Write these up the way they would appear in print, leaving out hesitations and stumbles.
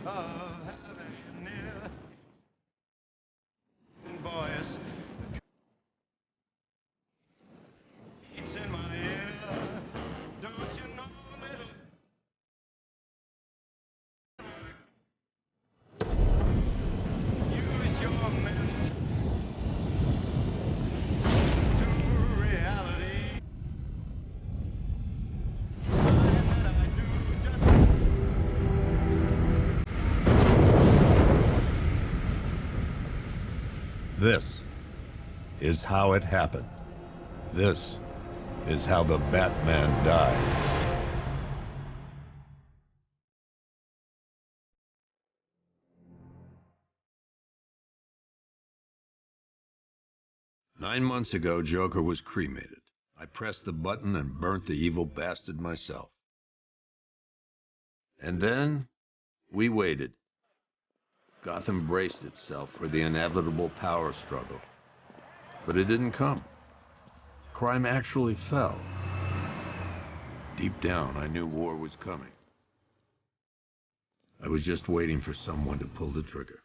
of having you near. And voice beats in my ear. Don't you know, little, use your ment to reality. Time that I do just This is how it happened. This is how the Batman died. 9 months ago, Joker was cremated. I pressed the button and burnt the evil bastard myself. And then, we waited. Gotham braced itself for the inevitable power struggle. But it didn't come. Crime actually fell. Deep down, I knew war was coming. I was just waiting for someone to pull the trigger.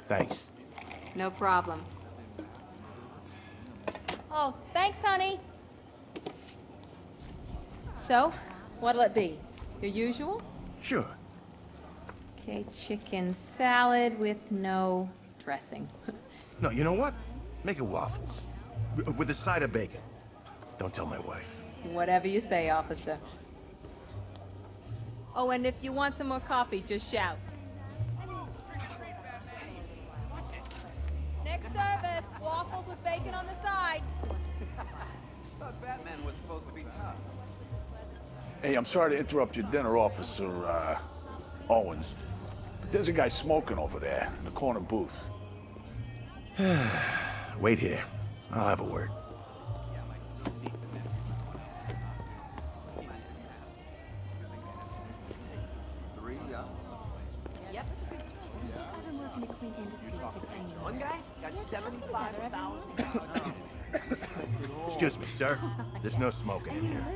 Thanks. No problem. Oh, thanks, honey. So, what'll it be? Your usual? Sure. Okay, chicken salad with no dressing. No, you know what? Make it waffles. With a side of bacon. Don't tell my wife. Whatever you say, officer. Oh, and if you want some more coffee, just shout. Next service, waffles with bacon on the side. Thought Batman was supposed to be tough. Hey, I'm sorry to interrupt your dinner, Officer, Owens. But there's a guy smoking over there in the corner booth. Wait here. I'll have a word. Yep. One guy got 75,000. Excuse me, sir. There's no smoking in here.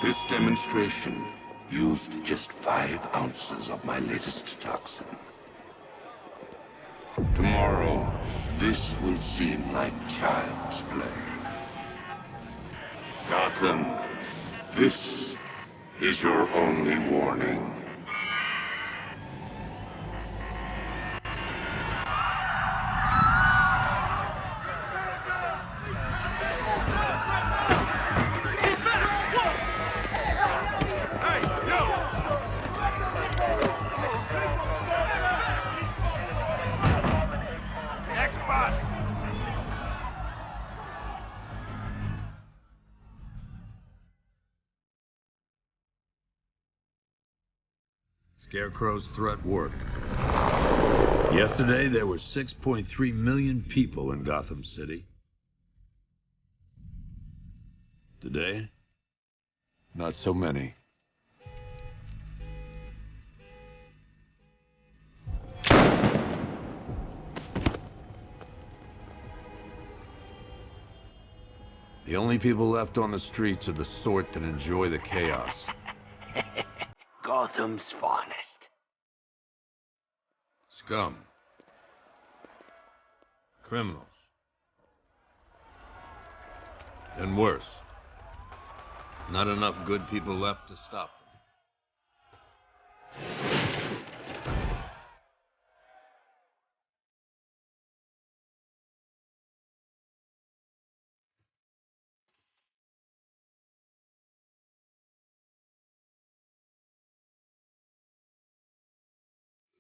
This demonstration used just 5 ounces of my latest toxin. Tomorrow, this will seem like child's play. Gotham, this is your only warning. Scarecrow's threat worked. Yesterday, there were 6.3 million people in Gotham City. Today, not so many. The only people left on the streets are the sort that enjoy the chaos. Gotham's finest. Scum. Criminals. And worse. Not enough good people left to stop them.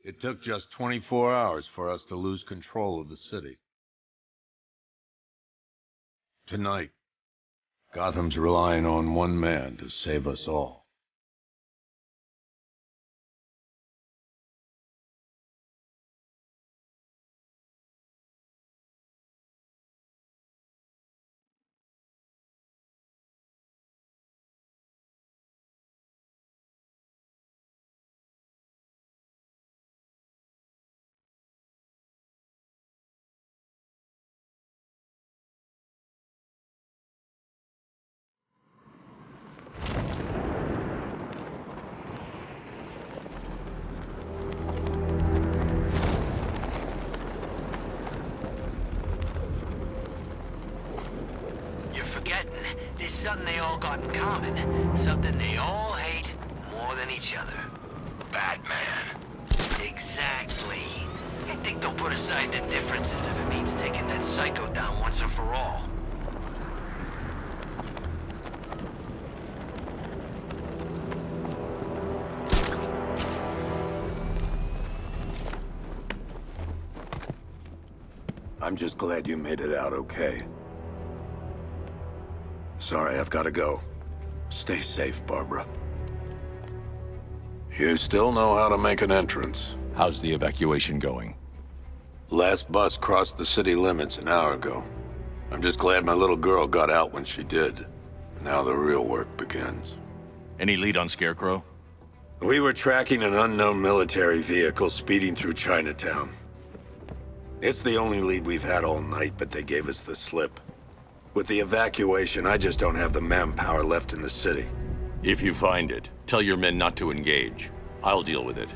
It took just 24 hours for us to lose control of the city. Tonight, Gotham's relying on one man to save us all. There's something they all got in common. Something they all hate more than each other. Batman. Exactly. I think they'll put aside their differences if it means taking that psycho down once and for all. I'm just glad you made it out okay. Sorry, I've got to go. Stay safe, Barbara. You still know how to make an entrance. How's the evacuation going? Last bus crossed the city limits an hour ago. I'm just glad my little girl got out when she did. Now the real work begins. Any lead on Scarecrow? We were tracking an unknown military vehicle speeding through Chinatown. It's the only lead we've had all night, but they gave us the slip. With the evacuation, I just don't have the manpower left in the city. If you find it, tell your men not to engage. I'll deal with it.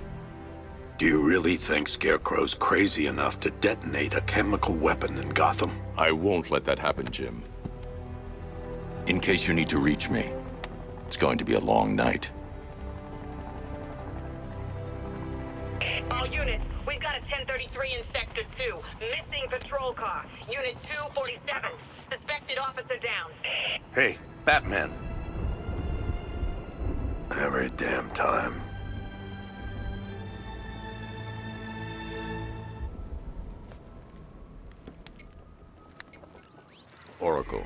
Do you really think Scarecrow's crazy enough to detonate a chemical weapon in Gotham? I won't let that happen, Jim. In case you need to reach me, it's going to be a long night. All units, we've got a 1033 in Sector 2. Missing patrol car. Unit 247. Suspected officer down. Hey, Batman. Every damn time. Oracle,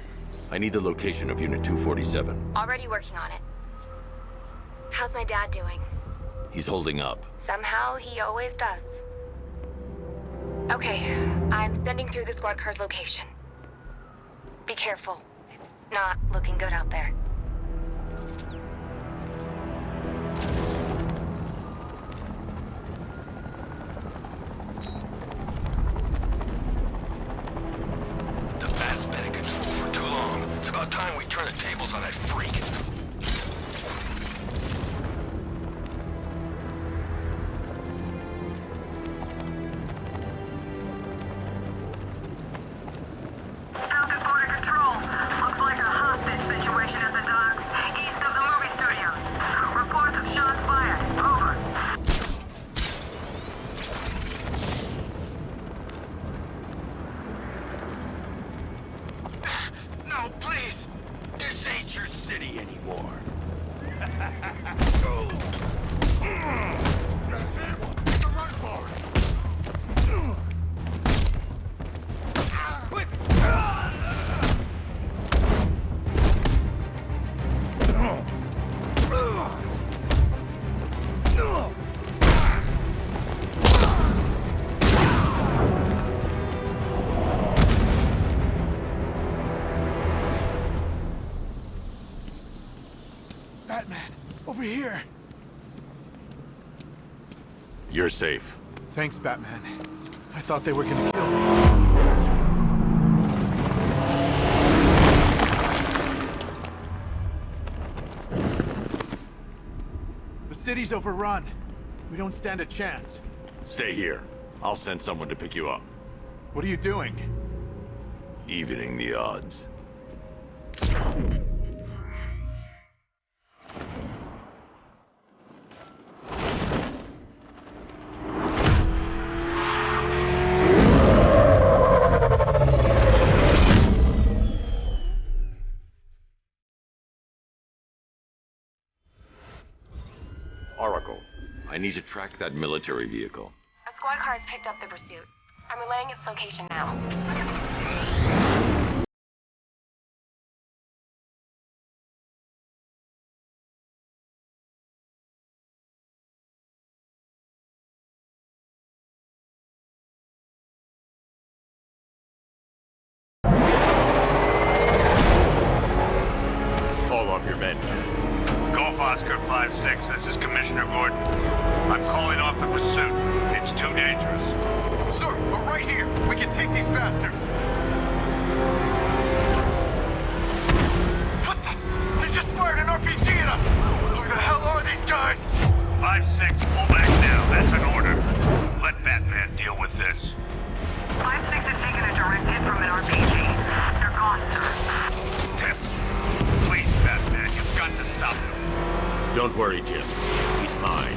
I need the location of Unit 247. Already working on it. How's my dad doing? He's holding up. Somehow, he always does. Okay, I'm sending through the squad car's location. Be careful. It's not looking good out there. The Bat's been in control for too long. It's about time we turn the tables on that freak. Over here. You're safe. Thanks, Batman. I thought they were gonna kill me. city's overrun. We don't stand a chance. Stay here. I'll send someone to pick you up. What are you doing? Evening the odds. Oracle, I need to track that military vehicle. A squad car has picked up the pursuit. I'm relaying its location now. Call off your men. Golf Oscar 5-6, this is Commissioner Gordon. I'm calling off the pursuit. It's too dangerous. Sir, we're right here. We can take these bastards. What the? They just fired an RPG at us. Who the hell are these guys? 5-6, pull back now. That's an order. Let Batman deal with this. 5-6 has taken a direct hit from an RPG. They're gone, sir. Tim, please, Batman, you've got to stop them. Don't worry, Jim. He's mine.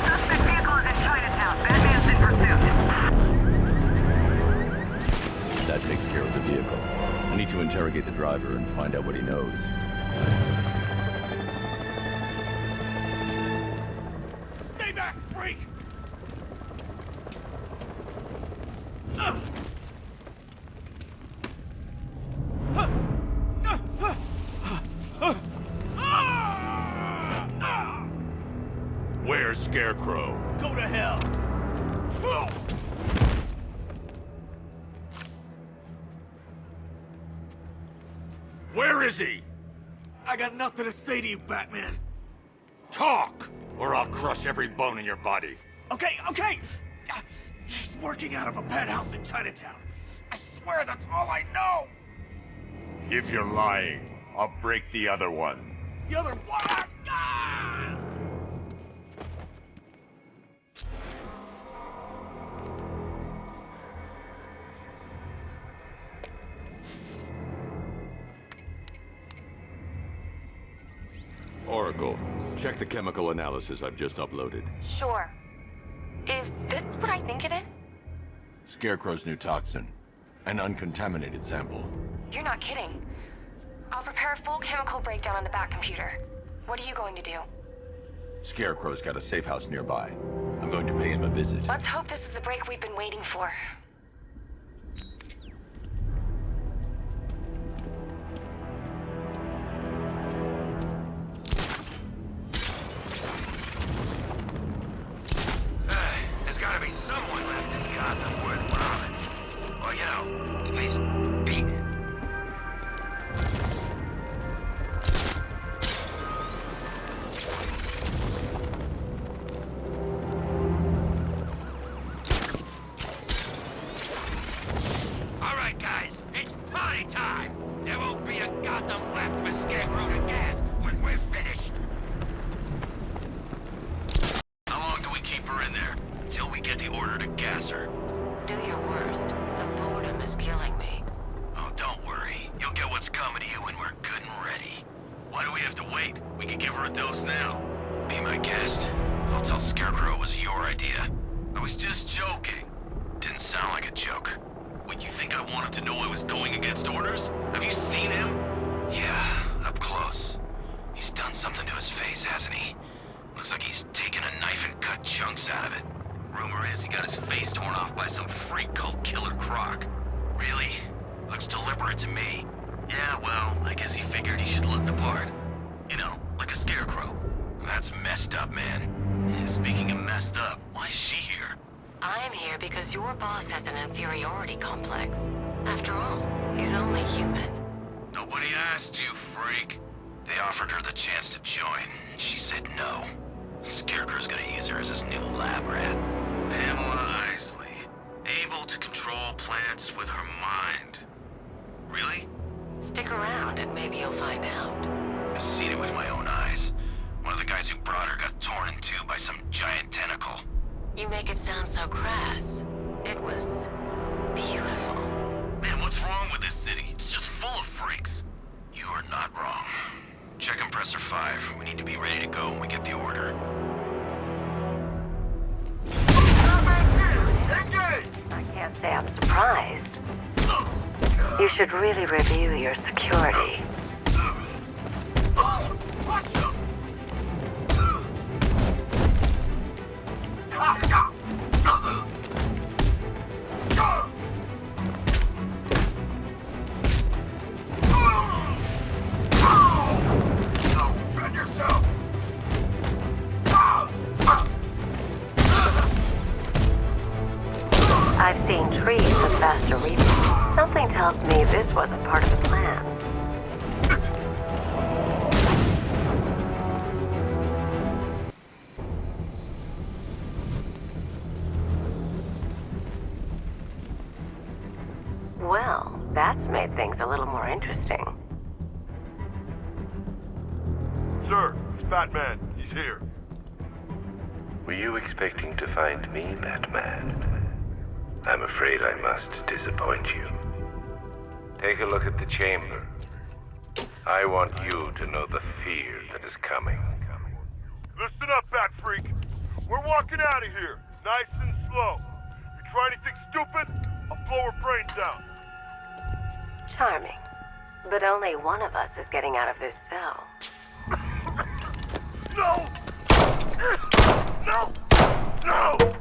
Suspect vehicle is in Chinatown. Batman's in pursuit. That takes care of the vehicle. I need to interrogate the driver and find out what he knows. Stay back, freak! Where's Scarecrow? Go to hell! Where is he? I got nothing to say to you, Batman. Talk, or I'll crush every bone in your body. Okay. He's working out of a penthouse in Chinatown. I swear that's all I know. If you're lying, I'll break the other one. The other one. Ah! Oracle, check the chemical analysis I've just uploaded. Sure. Is this what I think it is? Scarecrow's new toxin. An uncontaminated sample. You're not kidding. I'll prepare a full chemical breakdown on the back computer. What are you going to do? Scarecrow's got a safe house nearby. I'm going to pay him a visit. Let's hope this is the break we've been waiting for. There's gotta be someone left in Gotham worth robbing. Or, you know, at least beating. All right, guys, it's party time. There won't be a Gotham left for Scarecrow to gas when we're finished. How long do we keep her in there? Until we get the order to gas her. Do your worst. The boredom is killing me. Oh, don't worry. You'll get what's coming to you when we're good and ready. Why do we have to wait? We can give her a dose now. Be my guest. I'll tell Scarecrow it was your idea. I was just joking. Didn't sound like a joke. What, you think I want him to know I was going against orders? Have you seen him? Yeah, up close. He's done something to his face, hasn't he? Looks like he's taken a knife and cut chunks out of it. Rumor is he got his face torn off by some freak called Killer Croc. Really? Looks deliberate to me. Yeah, well, I guess he figured he should look the part. You know, like a scarecrow. That's messed up, man. And speaking of messed up, why is she here? I'm here because your boss has an inferiority complex. After all, he's only human. Nobody asked you, freak. They offered her the chance to join. She said no. Scarecrow's gonna use her as his new lab rat. Pamela Isley. Able to control plants with her mind. Really? Stick around and maybe you'll find out. I've seen it with my own eyes. One of the guys who brought her got torn in two by some giant tentacle. You make it sound so crass. It was beautiful. Man, what's wrong with this city? It's just full of freaks. You are not wrong. Check compressor 5. We need to be ready to go when we get the order. I can't say I'm surprised. You should really review your security. I've seen trees with faster rebounds. Something tells me this wasn't part of the plan. Well, that's made things a little more interesting. Sir, it's Batman. He's here. Were you expecting to find me, Batman? I'm afraid I must disappoint you. Take a look at the chamber. I want you to know the fear that is coming. Listen up, Bat Freak. We're walking out of here, nice and slow. You try anything stupid, I'll blow her brains out. Charming. But only one of us is getting out of this cell. No! No! No!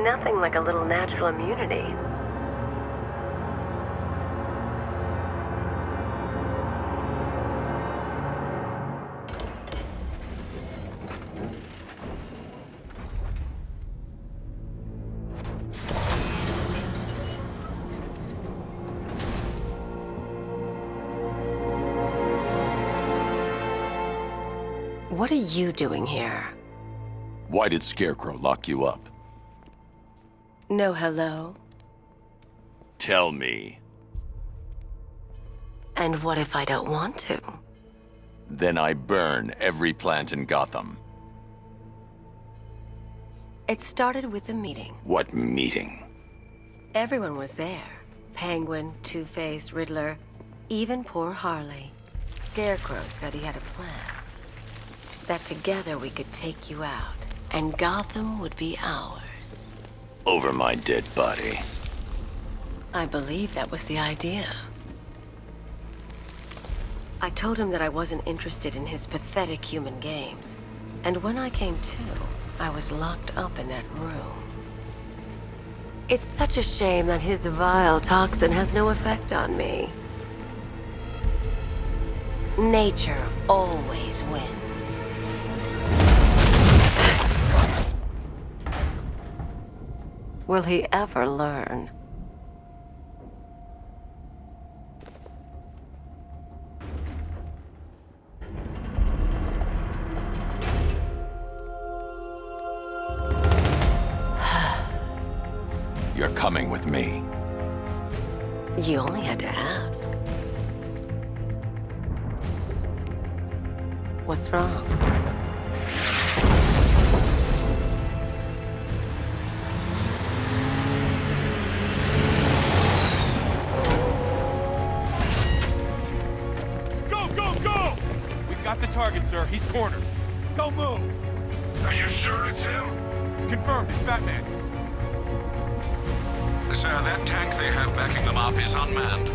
Nothing like a little natural immunity. What are you doing here? Why did Scarecrow lock you up? No hello? Tell me. And what if I don't want to? Then I burn every plant in Gotham. It started with a meeting. What meeting? Everyone was there. Penguin, Two-Face, Riddler, even poor Harley. Scarecrow said he had a plan. That together we could take you out, and Gotham would be ours. Over my dead body. I believe that was the idea. I told him that I wasn't interested in his pathetic human games. And when I came to, I was locked up in that room. It's such a shame that his vile toxin has no effect on me. Nature always wins. Will he ever learn? You're coming with me. You only had to ask. What's wrong? Got the target, sir. He's cornered. Don't move. Are you sure it's him? Confirmed. It's Batman. Sir, that tank they have backing them up is unmanned.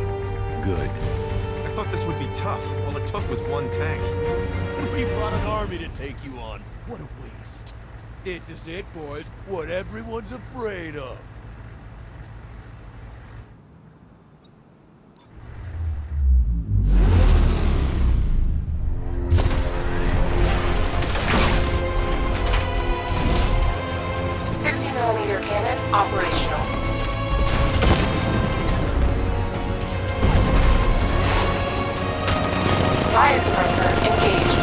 Good. I thought this would be tough. All it took was one tank. We brought an army to take you on. What a waste. This is it, boys. What everyone's afraid of. Cannon operational. Fire suppressor engaged.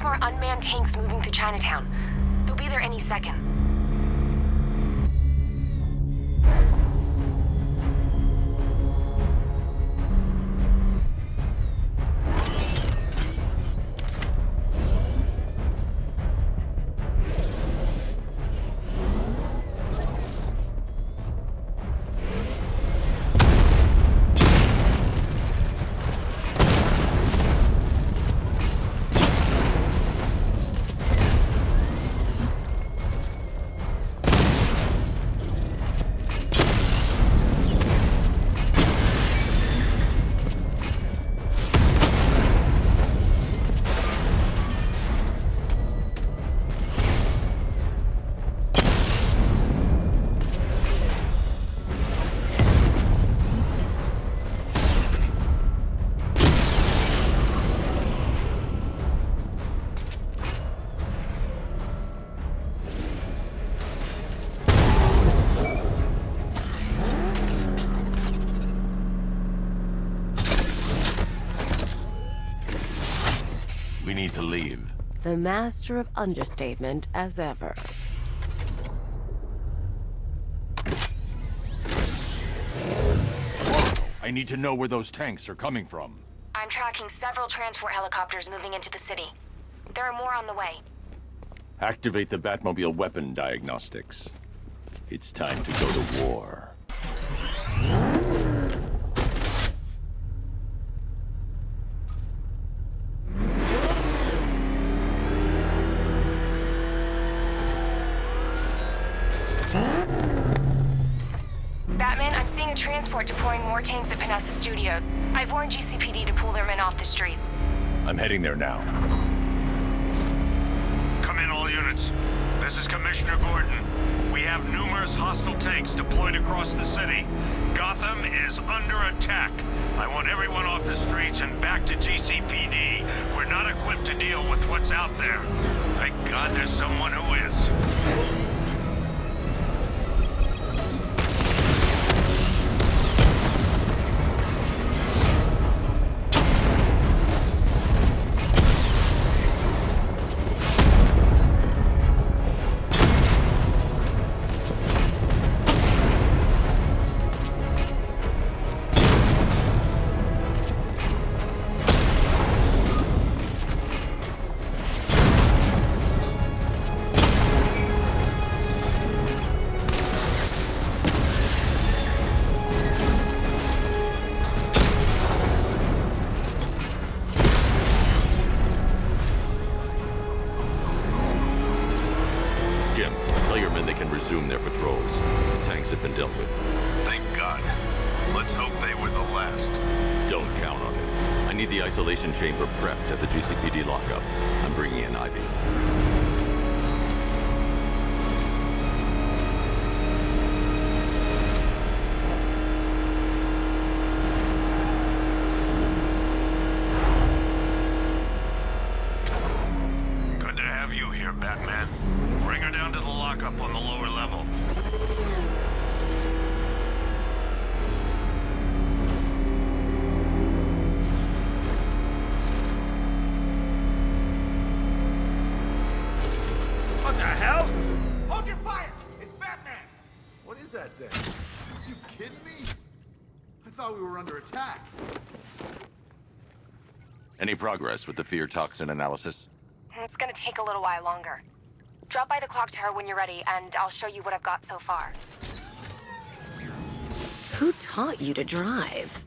There's more unmanned tanks moving through Chinatown. They'll be there any second. We need to leave. The master of understatement as ever. I need to know where those tanks are coming from. I'm tracking several transport helicopters moving into the city. There are more on the way. Activate the Batmobile weapon diagnostics. It's time to go to war. Batman, I'm seeing a transport deploying more tanks at Panessa Studios. I've warned GCPD to pull their men off the streets. I'm heading there now. Come in, all units. This is Commissioner Gordon. We have numerous hostile tanks deployed across the city. Gotham is under attack. I want everyone off the streets and back to GCPD. We're not equipped to deal with what's out there. Thank God there's someone who is. Resume their patrols. The tanks have been dealt with. Thank God. Let's hope they were the last. Don't count on it. I need the isolation chamber prepped at the GCPD lockup. I'm bringing in Ivy. Good to have you here, Batman. Bring her down to the lockup on the lower level. What the hell? Hold your fire! It's Batman! What is that thing? You kidding me? I thought we were under attack. Any progress with the fear toxin analysis? It's gonna take a little while longer. Drop by the clock tower when you're ready, and I'll show you what I've got so far. Who taught you to drive?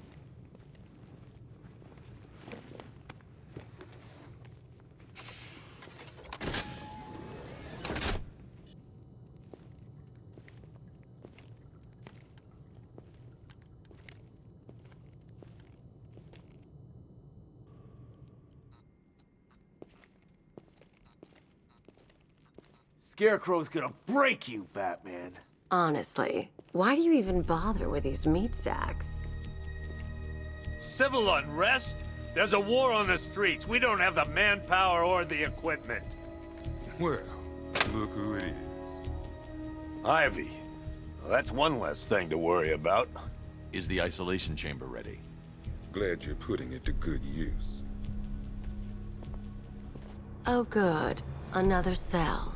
Scarecrow's gonna break you, Batman. Honestly, why do you even bother with these meat sacks? Civil unrest? There's a war on the streets. We don't have the manpower or the equipment. Well, look who it is. Ivy. Well, that's one less thing to worry about. Is the isolation chamber ready? Glad you're putting it to good use. Oh, good. Another cell.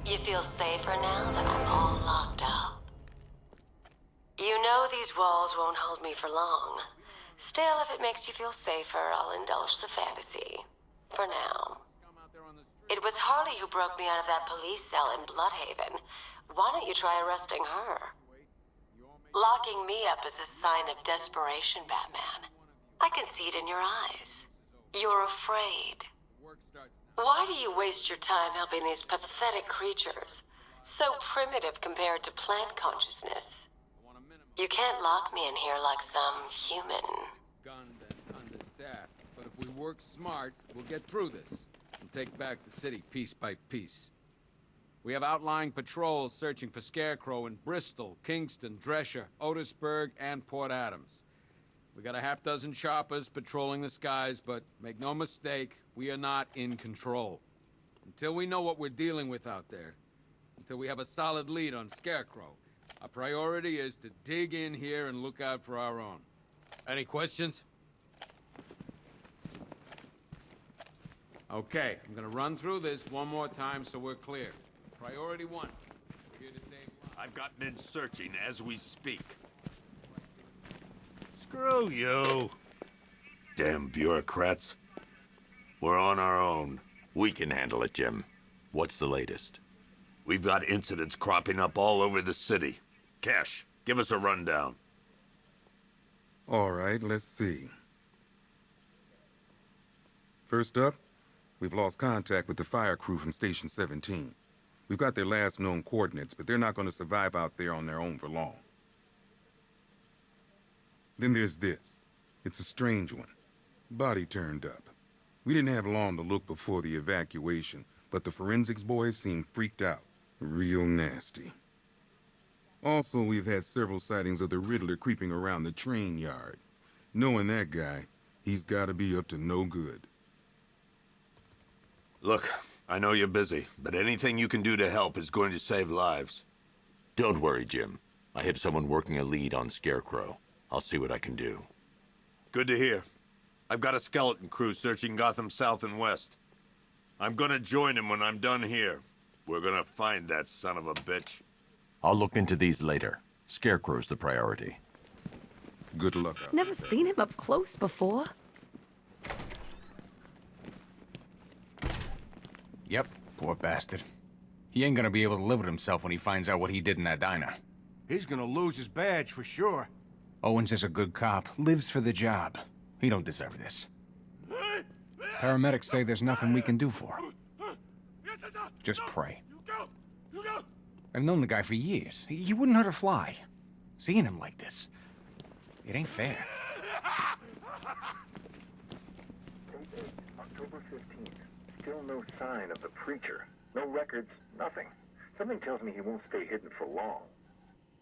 You feel safer now that I'm all locked up? You know these walls won't hold me for long. Still, if it makes you feel safer, I'll indulge the fantasy. For now. It was Harley who broke me out of that police cell in Bloodhaven. Why don't you try arresting her? Locking me up is a sign of desperation, Batman. I can see it in your eyes. You're afraid. Why do you waste your time helping these pathetic creatures? So primitive compared to plant consciousness. You can't lock me in here like some human. Gunned and understaffed, but if we work smart, we'll get through this. We'll take back the city piece by piece. We have outlying patrols searching for Scarecrow in Bristol, Kingston, Drescher, Otisburg, and Port Adams. We got a half-dozen choppers patrolling the skies, but make no mistake, we are not in control. Until we know what we're dealing with out there, until we have a solid lead on Scarecrow, our priority is to dig in here and look out for our own. Any questions? Okay, I'm gonna run through this one more time so we're clear. Priority 1, we're here to save lives. I've got men searching as we speak. Screw you. Damn bureaucrats. We're on our own. We can handle it, Jim. What's the latest? We've got incidents cropping up all over the city. Cash, give us a rundown. All right, let's see. First up, we've lost contact with the fire crew from Station 17. We've got their last known coordinates, but they're not going to survive out there on their own for long. Then there's this. It's a strange one. Body turned up. We didn't have long to look before the evacuation, but the forensics boys seemed freaked out. Real nasty. Also, we've had several sightings of the Riddler creeping around the train yard. Knowing that guy, he's gotta be up to no good. Look, I know you're busy, but anything you can do to help is going to save lives. Don't worry, Jim. I have someone working a lead on Scarecrow. I'll see what I can do. Good to hear. I've got a skeleton crew searching Gotham South and West. I'm gonna join him when I'm done here. We're gonna find that son of a bitch. I'll look into these later. Scarecrow's the priority. Good luck out Never seen him up close before. Yep, poor bastard. He ain't gonna be able to live with himself when he finds out what he did in that diner. He's gonna lose his badge for sure. Owens is a good cop, lives for the job. He don't deserve this. Paramedics say there's nothing we can do for him. Just pray. I've known the guy for years. He wouldn't hurt a fly. Seeing him like this, it ain't fair. October 15th. Still no sign of the preacher. No records, nothing. Something tells me he won't stay hidden for long.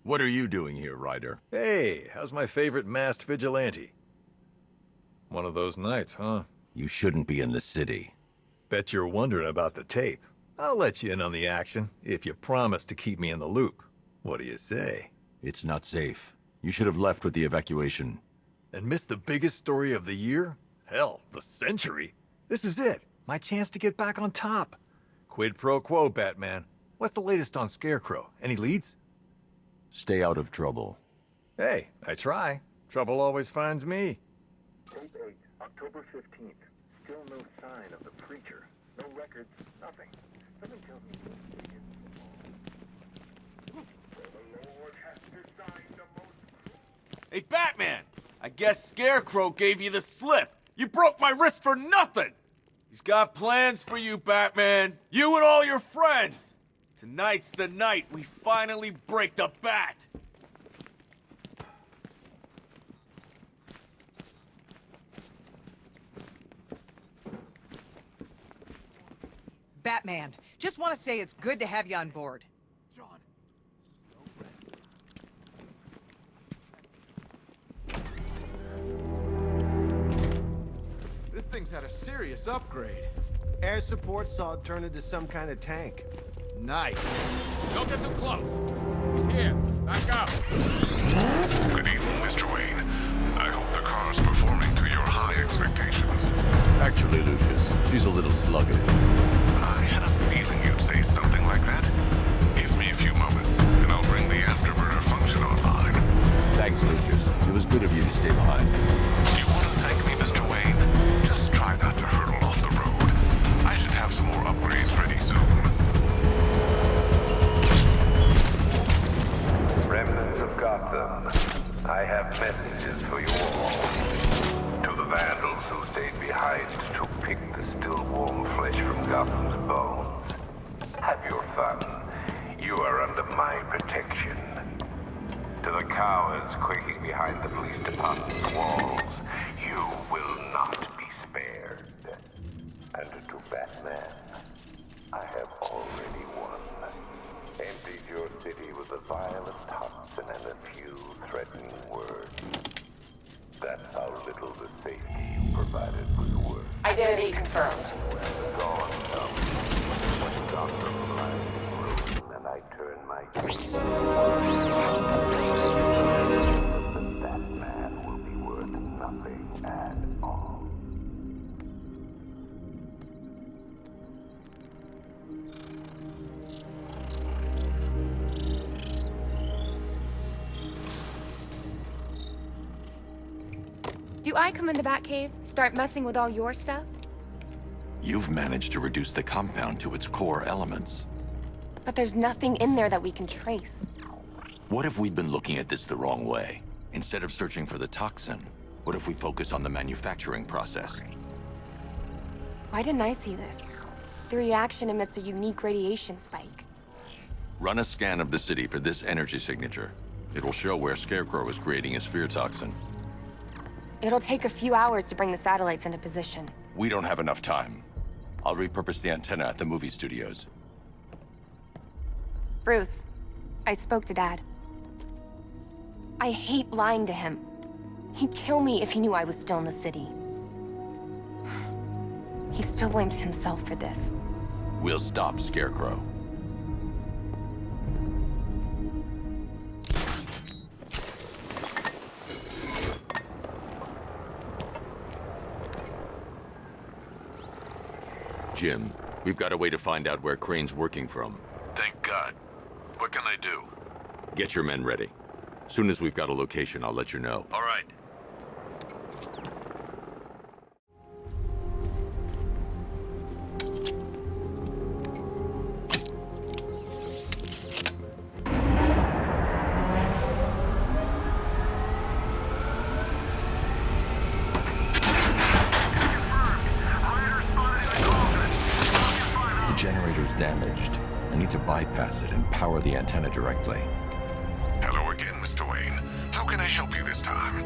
What are you doing here, Ryder? Hey, how's my favorite masked vigilante? One of those nights, huh? You shouldn't be in the city. Bet you're wondering about the tape. I'll let you in on the action, if you promise to keep me in the loop. What do you say? It's not safe. You should have left with the evacuation. And missed the biggest story of the year? Hell, the century. This is it. My chance to get back on top. Quid pro quo, Batman. What's the latest on Scarecrow? Any leads? Stay out of trouble. Hey, I try. Trouble always finds me. Tape 8, October 15th. Still no sign of the preacher. No records, nothing. Something tells me he'll stay hidden for long. The Lord has designed the most... Hey, Batman! I guess Scarecrow gave you the slip. You broke my wrist for nothing! He's got plans for you, Batman. You and all your friends. Tonight's the night we finally break the bat. Batman, just want to say it's good to have you on board. This thing's had a serious upgrade. Air support saw it turn into some kind of tank. Nice. Don't get too close. He's here. Back up. Good evening, Mr. Wayne. I hope the car's performing to your high expectations. Actually, Lucius, she's a little sluggish. I had a feeling you'd say something like that. Give me a few moments, and I'll bring the afterburner function online. Thanks, Lucius. It was good of you to stay behind. You want to thank me, Mr. Wayne? Just try not to hurtle off the road. I should have some more upgrades ready soon. Remnants of Gotham, I have messages for you all. To the vandals who stayed behind to pick the still warm flesh from Gotham's bones. Have your fun. You are under my protection. To the cowards quaking behind the police department's walls, you will not be spared. And to Batman, I have already won. Emptied your city with a violent toxin and a few threatening words. That's how little the safety you provided was worth. Identity confirmed. Gone comes when Gotham lies in ruin and I turn my gaze. That man will be worth nothing at all. Do I come in the Batcave, start messing with all your stuff? You've managed to reduce the compound to its core elements. But there's nothing in there that we can trace. What if we'd been looking at this the wrong way? Instead of searching for the toxin, what if we focus on the manufacturing process? Why didn't I see this? The reaction emits a unique radiation spike. Run a scan of the city for this energy signature. It will show where Scarecrow is creating his fear toxin. It'll take a few hours to bring the satellites into position. We don't have enough time. I'll repurpose the antenna at the movie studios. Bruce, I spoke to Dad. I hate lying to him. He'd kill me if he knew I was still in the city. He still blames himself for this. We'll stop Scarecrow. Jim, we've got a way to find out where Crane's working from. Thank God. What can I do? Get your men ready. Soon as we've got a location, I'll let you know. All right. The generator's damaged. I need to bypass it and power the antenna directly. Hello again, Mr. Wayne. How can I help you this time?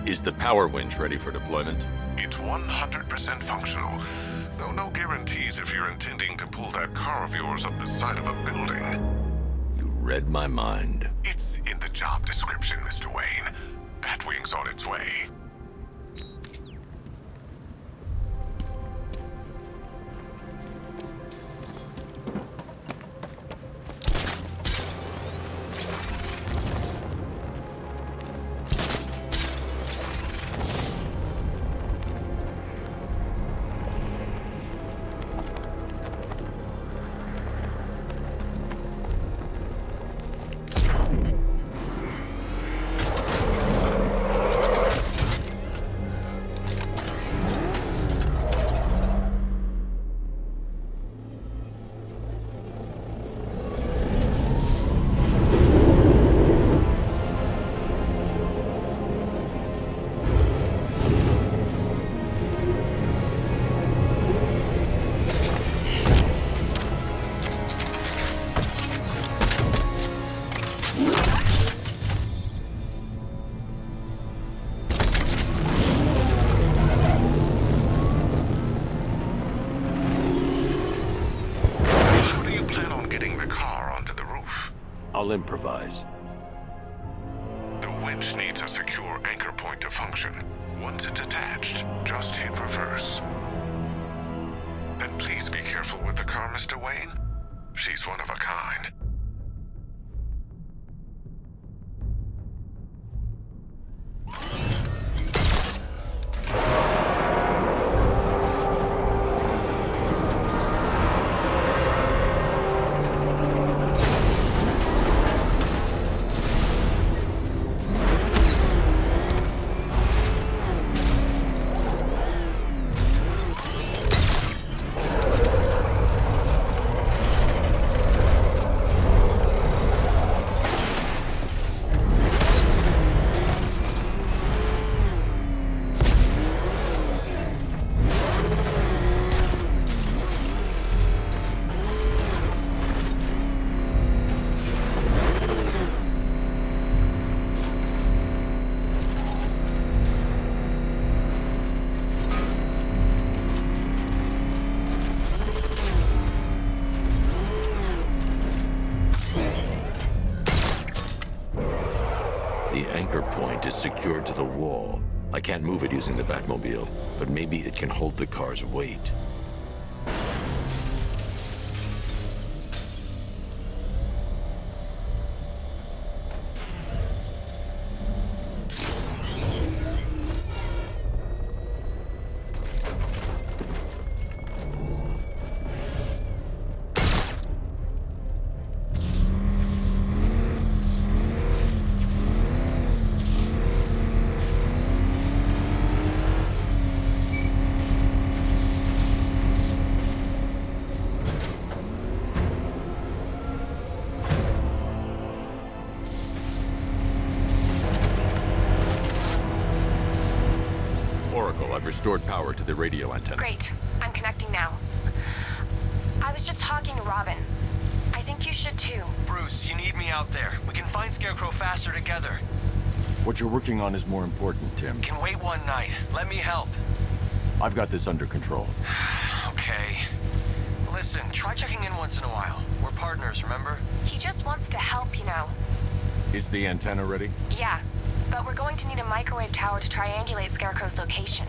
Is the power winch ready for deployment? It's 100% functional, though no guarantees if you're intending to pull that car of yours up the side of a building. You read my mind. It's in the job description, Mr. Wayne. Batwing's on its way. I'll improvise. The winch needs a secure anchor point to function. Once it's attached, just hit reverse. And please be careful with the car, Mr. Wayne. She's one of a kind. The anchor point is secured to the wall. I can't move it using the Batmobile, but maybe it can hold the car's weight. I've restored power to the radio antenna. Great. I'm connecting now. I was just talking to Robin. I think you should too. Bruce, you need me out there. We can find Scarecrow faster together. What you're working on is more important, Tim. Can wait one night. Let me help. I've got this under control. Okay. Listen, try checking in once in a while. We're partners, remember? He just wants to help, you know. Is the antenna ready? Yeah, but we're going to need a microwave tower to triangulate Scarecrow's location.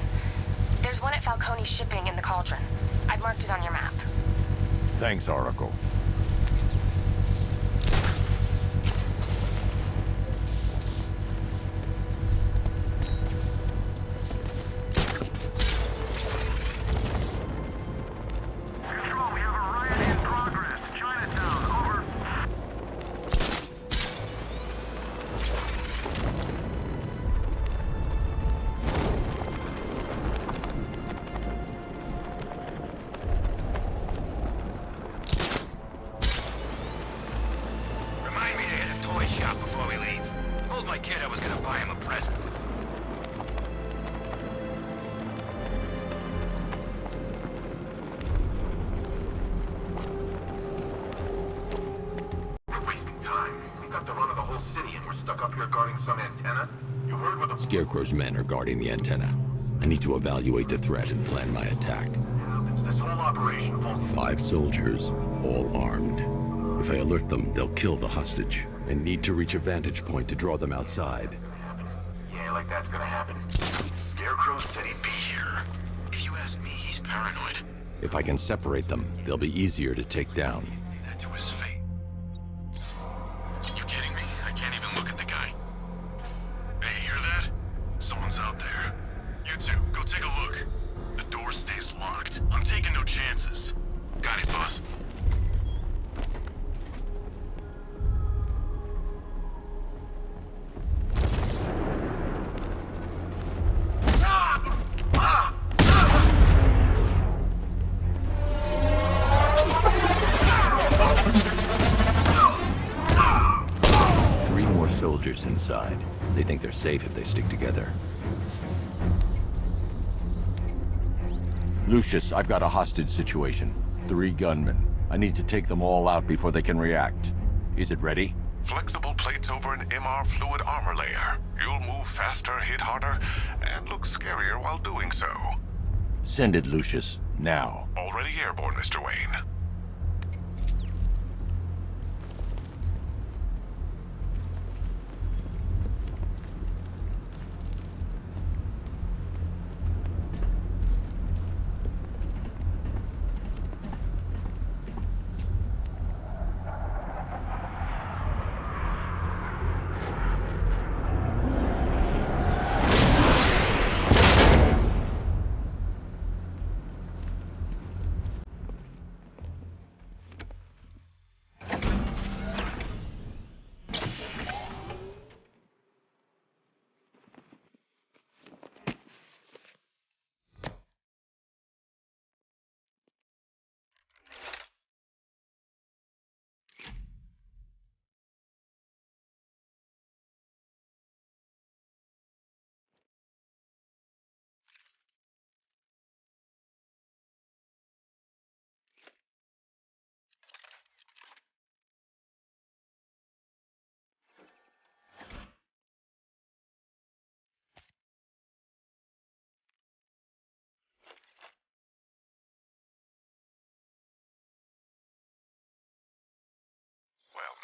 There's one at Falcone's shipping in the Cauldron. I've marked it on your map. Thanks, Oracle. Before we leave. Told my kid I was gonna buy him a present. We're wasting time. We got the run of the whole city and we're stuck up here guarding some antenna. You heard what the Scarecrow's men are guarding the antenna. I need to evaluate the threat and plan my attack. This whole operation falls. 5 soldiers, all armed. If I alert them, they'll kill the hostage. I need to reach a vantage point to draw them outside. Yeah, like that's gonna happen. Scarecrow said he'd be here. If you ask me, he's paranoid. If I can separate them, they'll be easier to take down. That to his fate. You kidding me? I can't even look at the guy. Hey, hear that? Someone's out there. You two, go take a look. The door stays locked. I'm taking no chances. Got it, boss. Soldiers inside. They think they're safe if they stick together. Lucius, I've got a hostage situation. 3 gunmen. I need to take them all out before they can react. Is it ready? Flexible plates over an MR fluid armor layer. You'll move faster, hit harder, and look scarier while doing so. Send it, Lucius. Now. Already airborne, Mr. Wayne.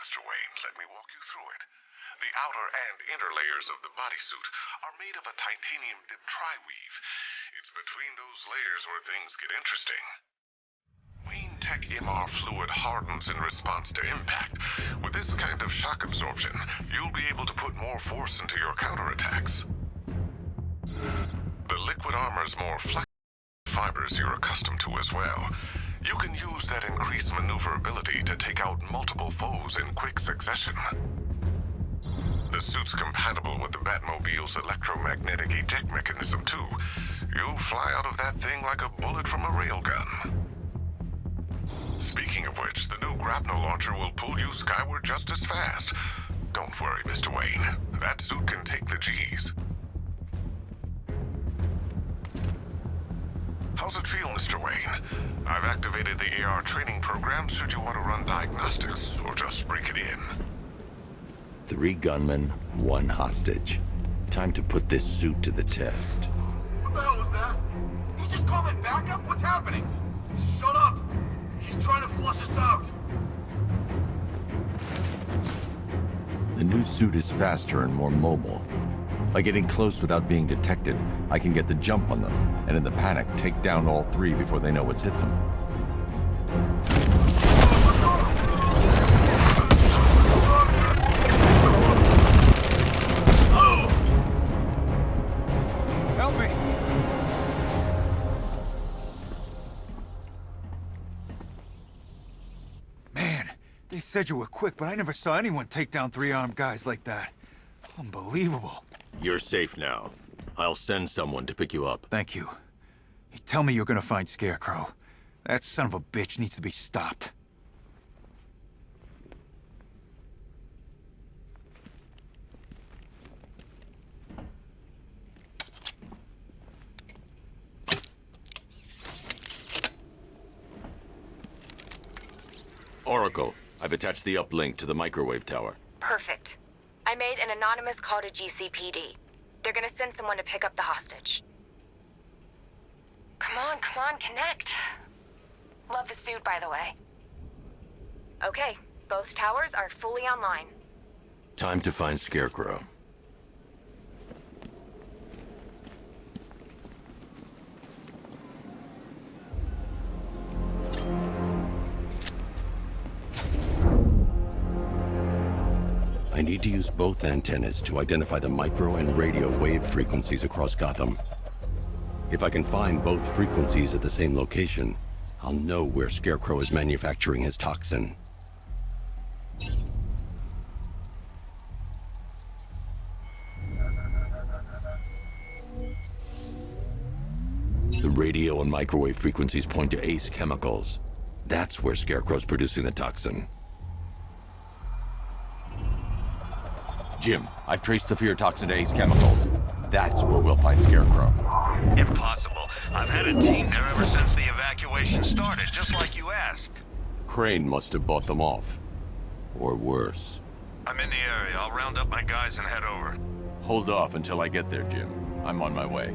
Mr. Wayne. Let me walk you through it. The outer and inner layers of the bodysuit are made of a titanium dip tri-weave. It's between those layers where things get interesting. Wayne Tech MR fluid hardens in response to impact. With this kind of shock absorption, you'll be able to put more force into your counterattacks. The liquid armor's more flexible fibers you're accustomed to as well. You can use that increased maneuverability to take out multiple foes in quick succession. The suit's compatible with the Batmobile's electromagnetic eject mechanism, too. You'll fly out of that thing like a bullet from a railgun. Speaking of which, the new grapnel launcher will pull you skyward just as fast. Don't worry, Mr. Wayne. That suit can take the G's. How's it feel, Mr. Wayne? I've activated the AR training program should you want to run diagnostics, or just break it in. 3 gunmen, 1 hostage. Time to put this suit to the test. What the hell was that? He just called in backup? What's happening? Shut up! He's trying to flush us out! The new suit is faster and more mobile. By getting close without being detected, I can get the jump on them, and in the panic, take down all 3 before they know what's hit them. Help me! Man, they said you were quick, but I never saw anyone take down 3 armed guys like that. Unbelievable. You're safe now. I'll send someone to pick you up. Thank you. Hey, tell me you're gonna find Scarecrow. That son of a bitch needs to be stopped. Oracle, I've attached the uplink to the microwave tower. Perfect. I made an anonymous call to GCPD. They're gonna send someone to pick up the hostage. Come on, connect. Love the suit, by the way. Okay, both towers are fully online. Time to find Scarecrow. I need to use both antennas to identify the micro and radio wave frequencies across Gotham. If I can find both frequencies at the same location, I'll know where Scarecrow is manufacturing his toxin. The radio and microwave frequencies point to Ace Chemicals. That's where Scarecrow's producing the toxin. Jim, I've traced the fear toxin to Ace Chemicals. That's where we'll find Scarecrow. Impossible. I've had a team there ever since the evacuation started, just like you asked. Crane must have bought them off. Or worse. I'm in the area. I'll round up my guys and head over. Hold off until I get there, Jim. I'm on my way.